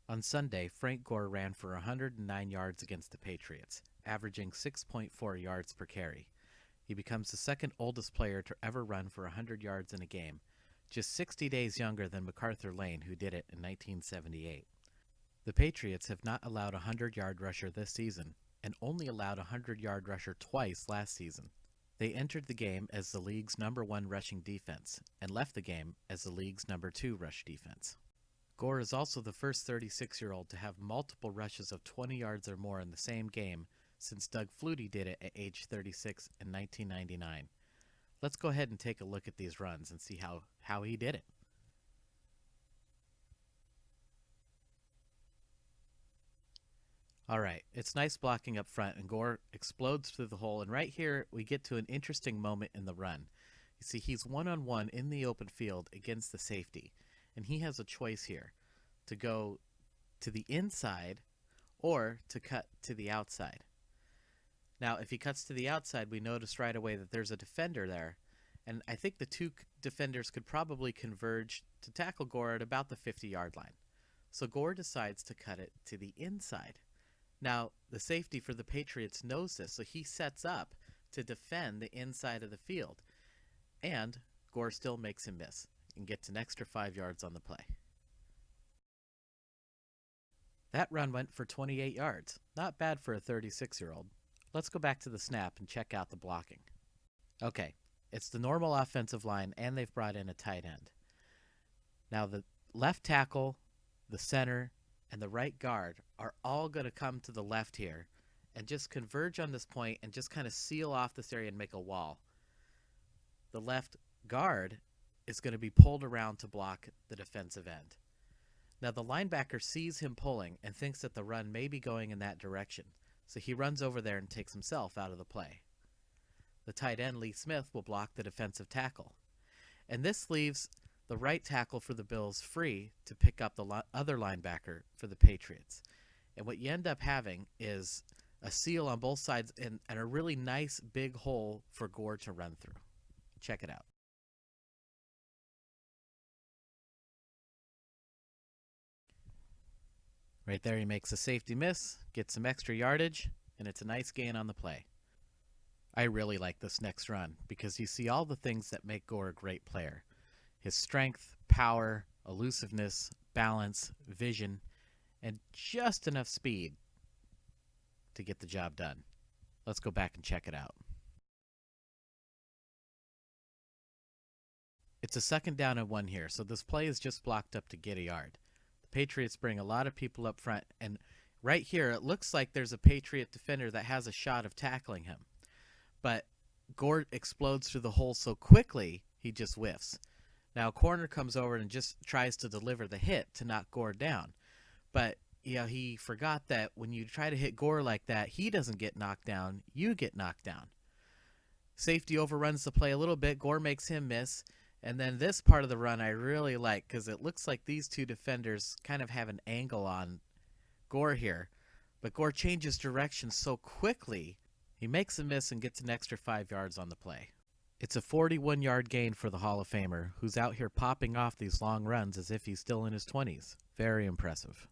On Sunday, Frank Gore ran for 109 yards against the Patriots, averaging 6.4 yards per carry. He becomes the second oldest player to ever run for 100 yards in a game, just 60 days younger than MacArthur Lane, who did it in 1978. The Patriots have not allowed a 100-yard rusher this season, and only allowed a 100-yard rusher twice last season. They entered the game as the league's #1 rushing defense, and left the game as the league's #2 rush defense. Gore is also the first 36-year-old to have multiple rushes of 20 yards or more in the same game since Doug Flutie did it at age 36 in 1999. Let's go ahead and take a look at these runs and see how he did it. All right, it's nice blocking up front, and Gore explodes through the hole, and right here we get to an interesting moment in the run. You see, he's one-on-one in the open field against the safety, and he has a choice here to go to the inside or to cut to the outside. Now, if he cuts to the outside, we notice right away that there's a defender there, and I think the two defenders could probably converge to tackle Gore at about the 50-yard line. So Gore decides to cut it to the inside. Now, the safety for the Patriots knows this, so he sets up to defend the inside of the field, and Gore still makes him miss and gets an extra 5 yards on the play. That run went for 28 yards. Not bad for a 36-year-old. Let's go back to the snap and check out the blocking. Okay, it's the normal offensive line, and they've brought in a tight end. Now, the left tackle, the center, and the right guard are all going to come to the left here and just converge on this point and just kind of seal off this area and make a wall. The left guard is going to be pulled around to block the defensive end. Now, the linebacker sees him pulling and thinks that the run may be going in that direction, so he runs over there and takes himself out of the play. The tight end, Lee Smith, will block the defensive tackle. And this leaves the right tackle for the Bills free to pick up the other linebacker for the Patriots. And what you end up having is a seal on both sides and a really nice big hole for Gore to run through. Check it out. Right there, he makes a safety miss, gets some extra yardage, and it's a nice gain on the play. I really like this next run because you see all the things that make Gore a great player. His strength, power, elusiveness, balance, vision, and just enough speed to get the job done. Let's go back and check it out. It's a 2nd down and 1 here, so this play is just blocked up to get a yard. The Patriots bring a lot of people up front, and right here it looks like there's a Patriot defender that has a shot of tackling him. But Gore explodes through the hole so quickly, he just whiffs. Now, a corner comes over and just tries to deliver the hit to knock Gore down. But, he forgot that when you try to hit Gore like that, he doesn't get knocked down, you get knocked down. Safety overruns the play a little bit. Gore makes him miss. And then this part of the run I really like because it looks like these two defenders kind of have an angle on Gore here. But Gore changes direction so quickly, he makes a miss and gets an extra 5 yards on the play. It's a 41-yard gain for the Hall of Famer, who's out here popping off these long runs as if he's still in his 20s. Very impressive.